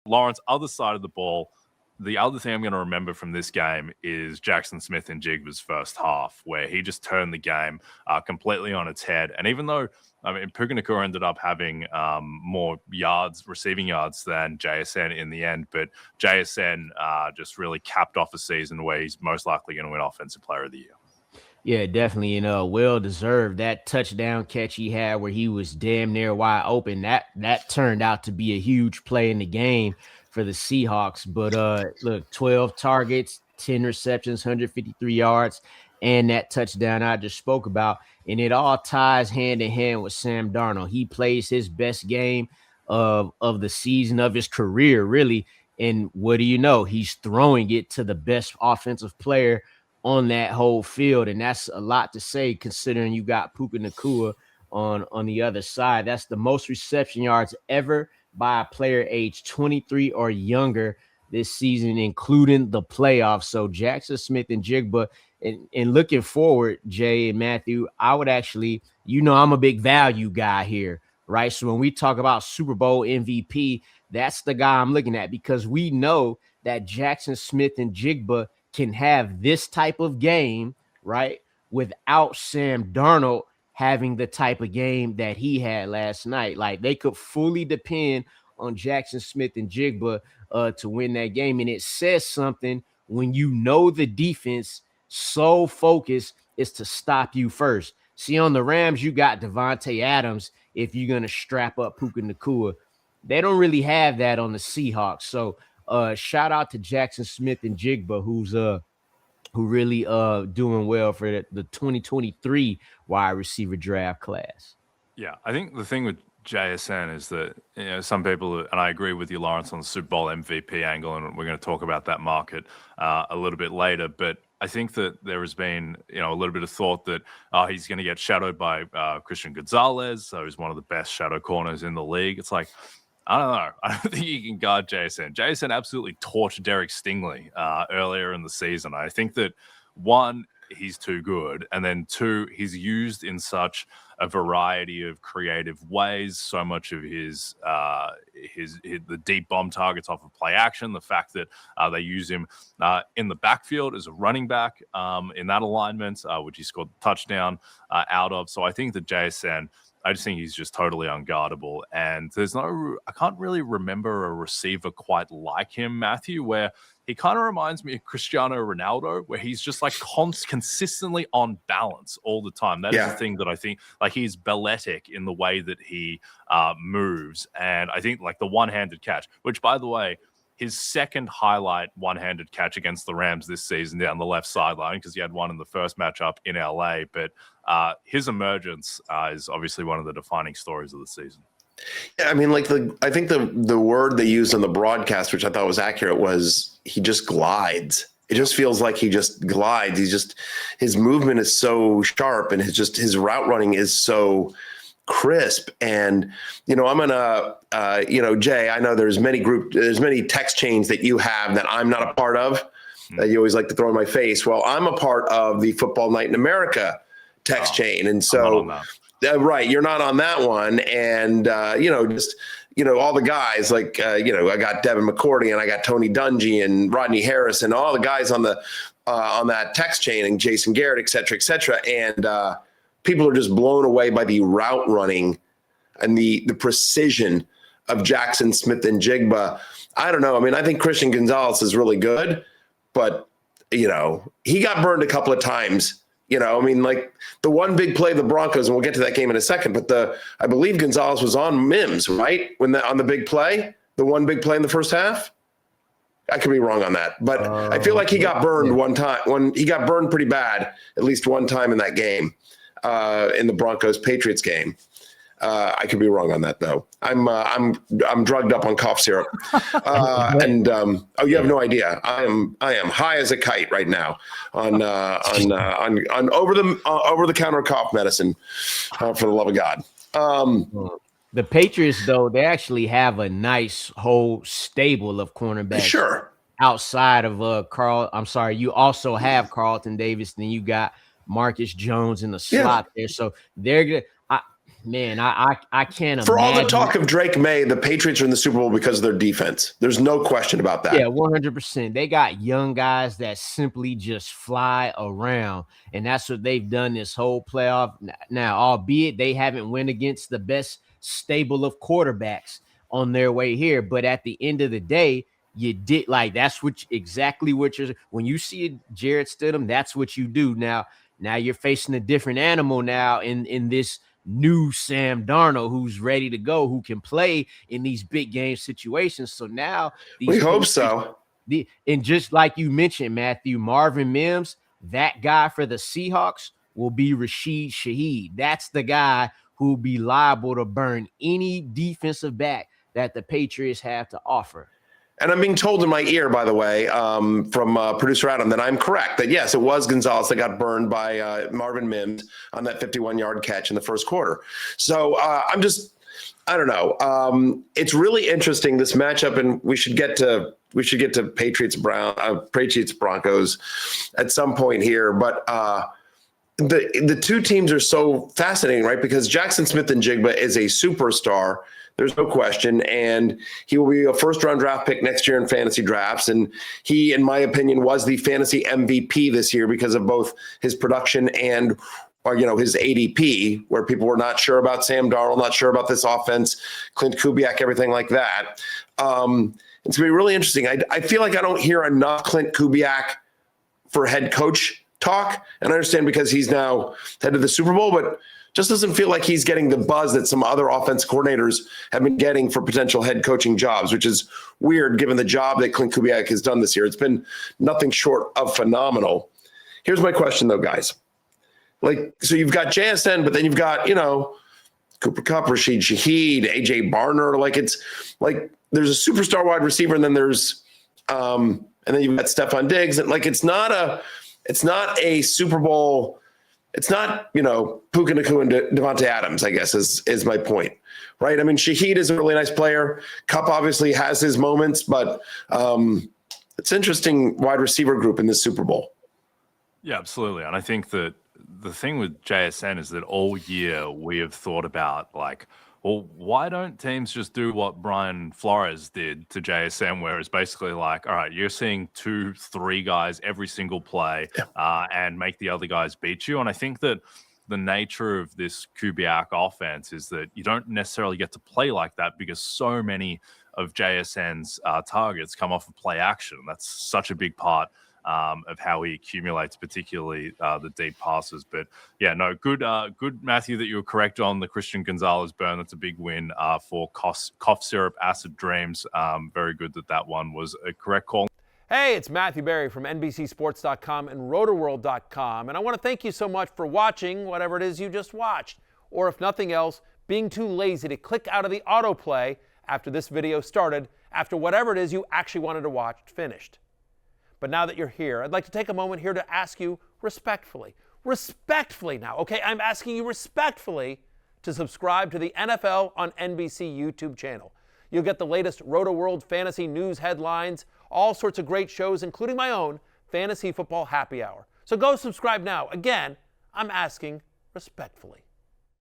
Lawrence, other side of the ball, the other thing I'm going to remember from this game is Jaxon Smith-Njigba's first half, where he just turned the game completely on its head. And even though, Puka Nacua ended up having more receiving yards than JSN in the end, but JSN just really capped off a season where he's most likely going to win Offensive Player of the Year. Yeah, definitely, and well deserved. That touchdown catch he had where he was damn near wide open, that turned out to be a huge play in the game for the Seahawks. But look, 12 targets, 10 receptions, 153 yards, and that touchdown I just spoke about. And it all ties hand in hand with Sam Darnold. He plays his best game of the season, of his career, really. And what do you know? He's throwing it to the best offensive player on that whole field. And that's a lot to say, considering you got Puka Nacua on the other side. That's the most reception yards ever by a player age 23 or younger this season, including the playoffs. So Jaxon Smith-Njigba, and looking forward, Jay and Matthew, I would actually, I'm a big value guy here, right? So when we talk about Super Bowl MVP, that's the guy I'm looking at, because we know that Jaxon Smith-Njigba can have this type of game, right, without Sam Darnold having the type of game that he had last night. Like, they could fully depend on Jaxon Smith-Njigba to win that game. And it says something when you know the defense so focused is to stop you first. See, on the Rams, you got Devontae Adams if you're going to strap up Puka Nacua. They don't really have that on the Seahawks. So shout out to Jaxon Smith-Njigba, who really doing well for the 2023 wide receiver draft class. Yeah, I think the thing with JSN is that some people, and I agree with you, Lawrence, on the Super Bowl MVP angle, and we're going to talk about that market a little bit later. But I think that there has been a little bit of thought that he's going to get shadowed by Christian Gonzalez, so he's one of the best shadow corners in the league. It's like, I don't know. I don't think you can guard JSN. JSN absolutely torched Derek Stingley earlier in the season. I think that, one, he's too good, and then two, he's used in such a variety of creative ways. So much of his the deep bomb targets off of play action, the fact that they use him in the backfield as a running back in that alignment, which he scored the touchdown out of. So I think that JSN, I just think he's just totally unguardable. And I can't really remember a receiver quite like him, Matthew, where he kind of reminds me of Cristiano Ronaldo, where he's just like consistently on balance all the time. That is the thing that I think, like, he's balletic in the way that he moves. And I think, like, the one-handed catch, which, by the way, his second highlight one-handed catch against the Rams this season down the left sideline, because he had one in the first matchup in LA. But his emergence is obviously one of the defining stories of the season. Yeah, I mean, I think the word they used on the broadcast, which I thought was accurate, was he just glides. It just feels like he just glides. His movement is so sharp, and his route running is so crisp. And I'm gonna Jay, I know there's many text chains that you have that I'm not a part of, that you always like to throw in my face. Well, I'm a part of the Football Night in America text chain, and so right, you're not on that one. And all the guys, like I got Devin McCourty, and I got Tony Dungy and Rodney Harris, and all the guys on that text chain, and Jason Garrett, et cetera, and people are just blown away by the route running and the precision of Jaxon Smith-Njigba. I don't know. I mean, I think Christian Gonzalez is really good, but he got burned a couple of times. Like the one big play of the Broncos, and we'll get to that game in a second, but I believe Gonzalez was on Mims, right? On the big play, the one big play in the first half. I could be wrong on that, but I feel like he got burned one time. He got burned pretty bad, at least one time in that game, in the Broncos-Patriots game. I could be wrong on that, though. I'm drugged up on cough syrup, and you have no idea. I am high as a kite right now on over the counter cough medicine, for the love of God. The Patriots, though, they actually have a nice whole stable of cornerbacks. Sure. Outside of Carl, I'm sorry, you also have Carlton Davis, then you got Marcus Jones in the slot there, so they're good. Man, I can't For all imagine. the talk of Drake May, the Patriots are in the Super Bowl because of their defense. There's no question about that. Yeah, 100%. They got young guys that simply just fly around, and that's what they've done this whole playoff. Now, albeit they haven't went against the best stable of quarterbacks on their way here, but at the end of the day, you did like that's exactly what you're when you see Jarrett Stidham, that's what you do. Now you're facing a different animal now in this new Sam Darnold who's ready to go, who can play in these big game situations. So now we hope so. And just like you mentioned, Matthew, Marvin Mims, that guy for the Seahawks will be Rashid Shaheed. That's the guy who will be liable to burn any defensive back that the Patriots have to offer. And I'm being told in my ear, by the way, from producer Adam, that I'm correct, that yes, it was Gonzalez that got burned by Marvin Mims on that 51-yard catch in the first quarter. So I don't know. It's really interesting, this matchup, and we should get to Patriots Broncos at some point here. But the two teams are so fascinating, right? Because Jaxon Smith-Njigba is a superstar. There's no question. And he will be a first-round draft pick next year in fantasy drafts. And he, in my opinion, was the fantasy MVP this year because of both his production and his ADP, where people were not sure about Sam Darnold, not sure about this offense, Clint Kubiak, everything like that. It's going to be really interesting. I feel like I don't hear enough Clint Kubiak for head coach talk. And I understand because he's now head of the Super Bowl, but just doesn't feel like he's getting the buzz that some other offense coordinators have been getting for potential head coaching jobs, which is weird given the job that Clint Kubiak has done this year. It's been nothing short of phenomenal. Here's my question, though, guys. So you've got JSN, but then you've got, Cooper Kupp, Rashid Shaheed, AJ Barner. It's like there's a superstar wide receiver, and then there's and then you've got Stephon Diggs. And it's not a Super Bowl. It's not, Puka Nacua and Devontae Adams, I guess, is my point, right? I mean, Shaheed is a really nice player. Kupp obviously has his moments, but it's interesting wide receiver group in this Super Bowl. Yeah, absolutely. And I think that the thing with JSN is that all year we have thought about well, why don't teams just do what Brian Flores did to JSN, where it's basically all right, you're seeing 2-3 guys every single play and make the other guys beat you. And I think that the nature of this Kubiak offense is that you don't necessarily get to play like that because so many of JSN's targets come off of play action. That's such a big part of how he accumulates, particularly the deep passes. But yeah, no, good, Matthew, that you were correct on the Christian Gonzalez burn. That's a big win for cough syrup acid dreams. Very good that one was a correct call. Hey, it's Matthew Berry from NBCSports.com and RotoWorld.com, and I want to thank you so much for watching whatever it is you just watched, or if nothing else, being too lazy to click out of the autoplay after this video started, after whatever it is you actually wanted to watch finished. But now that you're here, I'd like to take a moment here to ask you respectfully now, okay? I'm asking you respectfully to subscribe to the NFL on NBC YouTube channel. You'll get the latest RotoWorld fantasy news headlines, all sorts of great shows, including my own Fantasy Football Happy Hour. So go subscribe now. Again, I'm asking respectfully.